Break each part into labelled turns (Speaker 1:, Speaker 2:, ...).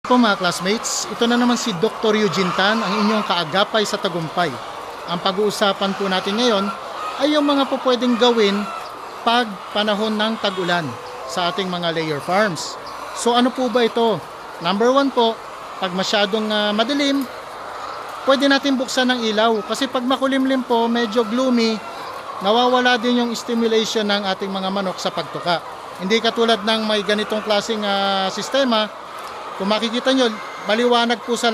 Speaker 1: Po mga classmates, ito na naman si Dr. Eugene Tan, ang inyong kaagapay sa tagumpay. Ang pag-uusapan po natin ngayon ay yung mga po pwedeng gawin pag panahon ng tag-ulan sa ating mga layer farms. So ano po ba ito? Number 1 po, pag masyadong madilim, pwede natin buksan ng ilaw. Kasi pag makulimlim po, medyo gloomy, nawawala din yung stimulation ng ating mga manok sa pagtuka. Hindi katulad ng may ganitong klaseng sistema. Kung makikita nyo, maliwanag po sa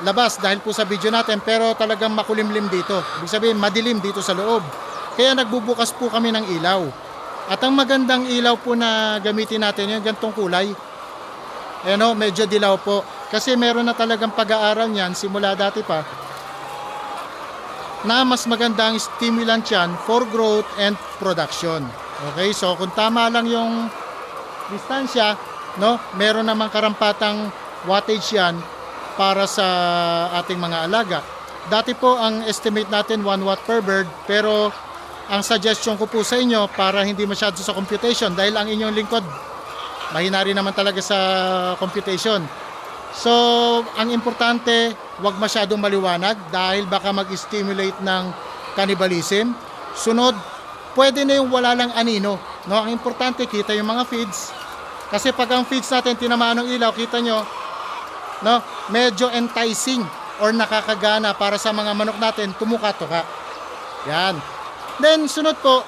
Speaker 1: labas dahil po sa video natin, pero talagang makulimlim dito. Ibig sabihin, madilim dito sa loob. Kaya nagbubukas po kami ng ilaw. At ang magandang ilaw po na gamitin natin, yung gantong kulay. Ayan o, medyo dilaw po. Kasi meron na talagang pag-aaral niyan, simula dati pa, na mas magandang stimulant yan for growth and production. Okay, so kung tama lang yung distansya, no, meron namang karampatang wattage yan para sa ating mga alaga. Dati po ang estimate natin 1 watt per bird, pero ang suggestion ko po sa inyo para hindi masyado sa computation, dahil ang inyong lingkod mahina rin naman talaga sa computation. So ang importante, wag masyadong maliwanag dahil baka mag-stimulate ng cannibalism. Sunod, pwede na yung wala lang anino, no? Ang importante, kita yung mga feeds. Kasi pag ang feeds natin tinamaan ng ilaw, kita nyo, no, medyo enticing or nakakagana para sa mga manok natin tumuka-tuka. Yan. Then sunod po,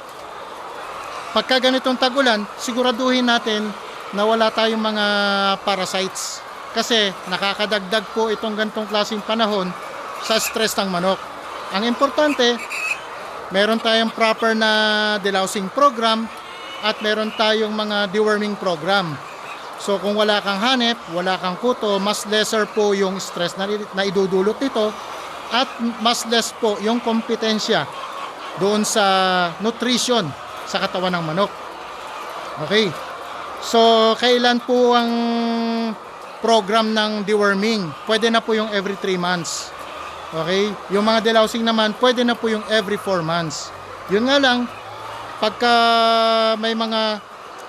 Speaker 1: pagka ganitong tag-ulan, siguraduhin natin na wala tayong mga parasites. Kasi nakakadagdag po itong ganitong klaseng panahon sa stress ng manok. Ang importante, meron tayong proper na delousing program at meron tayong mga deworming program. So kung wala kang hanep, wala kang kuto, mas lesser po yung stress na idudulot nito at mas less po yung kompetensya doon sa nutrition sa katawan ng manok. Okay. So kailan po ang program ng deworming? Pwede na po yung every 3 months. Okay? Yung mga delousing naman, pwede na po yung every 4 months. Yun nga lang, pagka may mga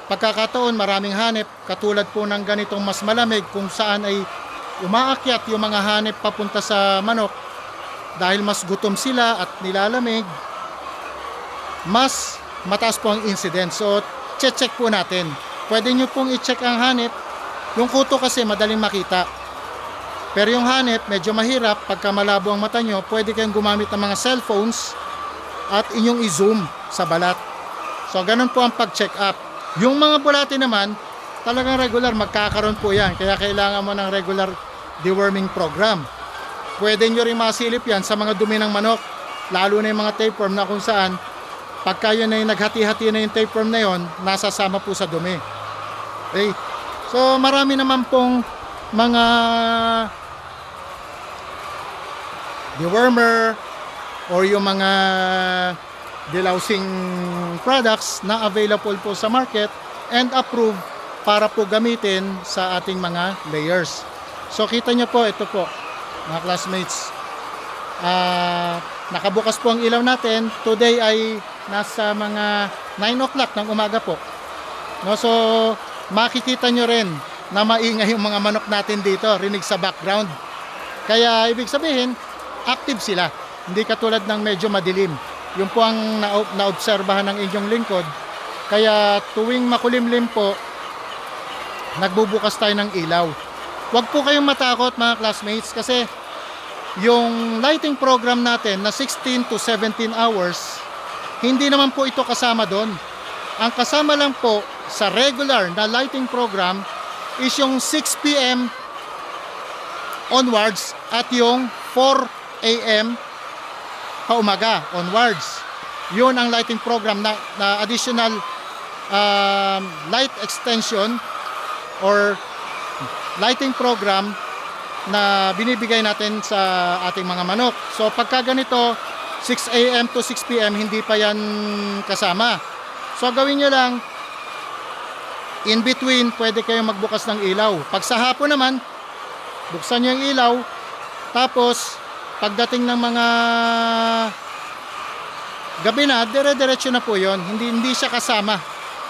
Speaker 1: pagkakataon, maraming hanep, katulad po ng ganitong mas malamig, kung saan ay umaakyat yung mga hanep papunta sa manok, dahil mas gutom sila at nilalamig, mas mataas po ang incident. So, check po natin. Pwede nyo pong i-check ang hanep. Yung kuto kasi madaling makita. Pero yung hanep, medyo mahirap. Pagka malabo ang mata nyo, pwede kayong gumamit ng mga cellphones at inyong i-zoom sa balat. So, ganun po ang pag-check up. Yung mga bulati naman, talagang regular, magkakaroon po yan. Kaya kailangan mo ng regular deworming program. Pwede nyo rin masilip yan sa mga dumi ng manok. Lalo na yung mga tapeworm na kung saan, pagka yun ay naghati-hati na yung tapeworm na yun, nasasama po sa dumi. Okay? So, marami naman pong mga dewormer or yung mga delousing products na available po sa market and approved para po gamitin sa ating mga layers. So, kita nyo po, ito po, mga classmates. Nakabukas po ang ilaw natin. Today ay nasa mga 9 o'clock ng umaga po. No, so, makikita nyo rin na maingay yung mga manok natin dito, rinig sa background. Kaya ibig sabihin, active sila. Hindi katulad ng medyo madilim. Yung po ang naobserbahan ng inyong lingkod. Kaya tuwing makulimlim po, nagbubukas tayo ng ilaw. Huwag po kayong matakot mga classmates, kasi yung lighting program natin na 16 to 17 hours, hindi naman po ito kasama doon. Ang kasama lang po sa regular na lighting program is yung 6 p.m. onwards at yung 4 a.m. paumaga onwards. Yun ang lighting program na additional light extension or lighting program na binibigay natin sa ating mga manok. So pagka ganito, 6 a.m. to 6 p.m. hindi pa yan kasama. So gawin nyo lang, in between, pwede kayong magbukas ng ilaw. Pag sa hapon naman, buksan nyo yung ilaw. Tapos, pagdating ng mga gabi na, dire-diretso na po yun. Hindi siya kasama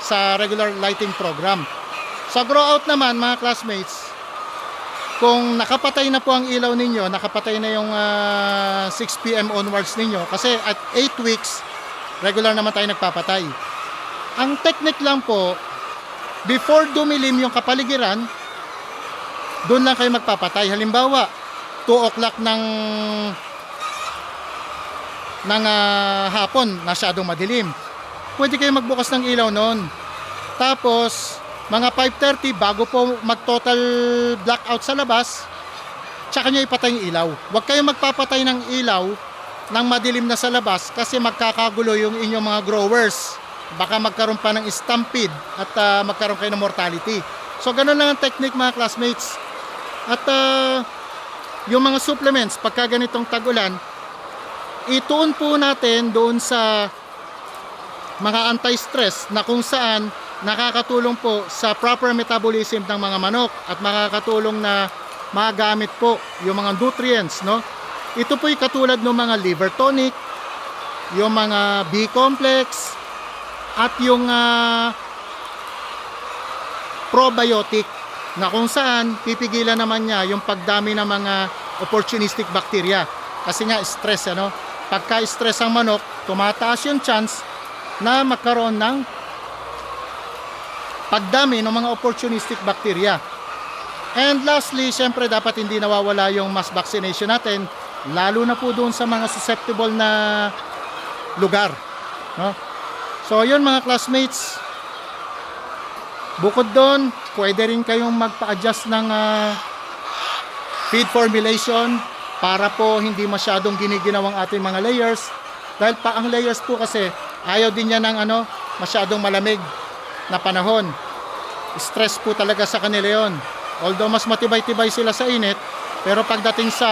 Speaker 1: sa regular lighting program. Sa grow out naman, mga classmates, kung nakapatay na po ang ilaw ninyo, nakapatay na yung 6 p.m. onwards ninyo, kasi at 8 weeks, regular naman tayo nagpapatay. Ang technique lang po, before dumilim yung kapaligiran, doon lang kayo magpapatay. Halimbawa, 2 o'clock ng hapon, masyadong madilim. Pwede kayo magbukas ng ilaw noon. Tapos, mga 5:30 bago po mag-total blackout sa labas, tsaka nyo ipatay yung ilaw. Huwag kayong magpapatay ng ilaw ng madilim na sa labas kasi magkakagulo yung inyong mga growers. Baka magkaroon pa ng stampede at magkaroon kayo ng mortality. So ganun lang ang technique mga classmates. At yung mga supplements, pagka ganitong tag-ulan, ituon po natin doon sa mga anti-stress na kung saan nakakatulong po sa proper metabolism ng mga manok at makakatulong na magamit po yung mga nutrients, no? Ito po yung katulad ng mga liver tonic, yung mga B-complex at yung probiotic na kung saan pipigilan naman niya yung pagdami ng mga opportunistic bacteria. Kasi nga stress, ano? Pagka stress ang manok, tumataas yung chance na magkaroon ng pagdami ng mga opportunistic bacteria. And lastly, syempre dapat hindi nawawala yung mass vaccination natin, lalo na po doon sa mga susceptible na lugar, no? So yun mga classmates, bukod doon, pwede rin kayong magpa-adjust ng feed formulation para po hindi masyadong giniginawang ating mga layers, dahil pa ang layers po kasi ayaw din niya ng masyadong malamig na panahon. Stress po talaga sa kanila yon. Although mas matibay-tibay sila sa init, pero pagdating sa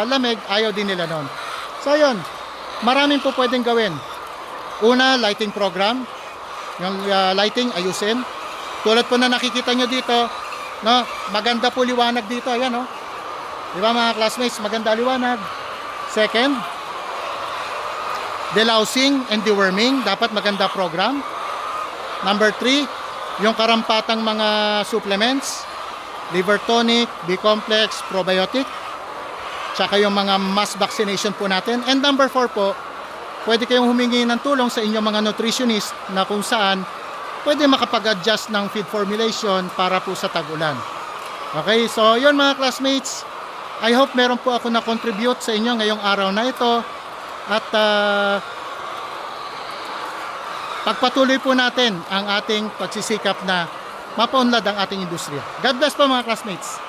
Speaker 1: lamig, ayaw din nila nun. So yun, maraming po pwedeng gawin. Una, lighting program. Yung lighting, ayusin. Tulad po na nakikita nyo dito, no, maganda po liwanag dito. Ayan, no? Diba mga classmates, maganda liwanag. Second, delousing and deworming, dapat maganda program. Number 3, yung karampatang mga supplements, liver tonic, B-complex, probiotic, tsaka yung mga mass vaccination po natin. And number 4 po, pwede kayong humingi ng tulong sa inyong mga nutritionist na kung saan pwede makapag-adjust ng feed formulation para po sa tag-ulan. Okay, so yun mga classmates, I hope meron po ako na-contribute sa inyo ngayong araw na ito. At pagpatuloy po natin ang ating pagsisikap na mapaunlad ang ating industriya. God bless po mga classmates.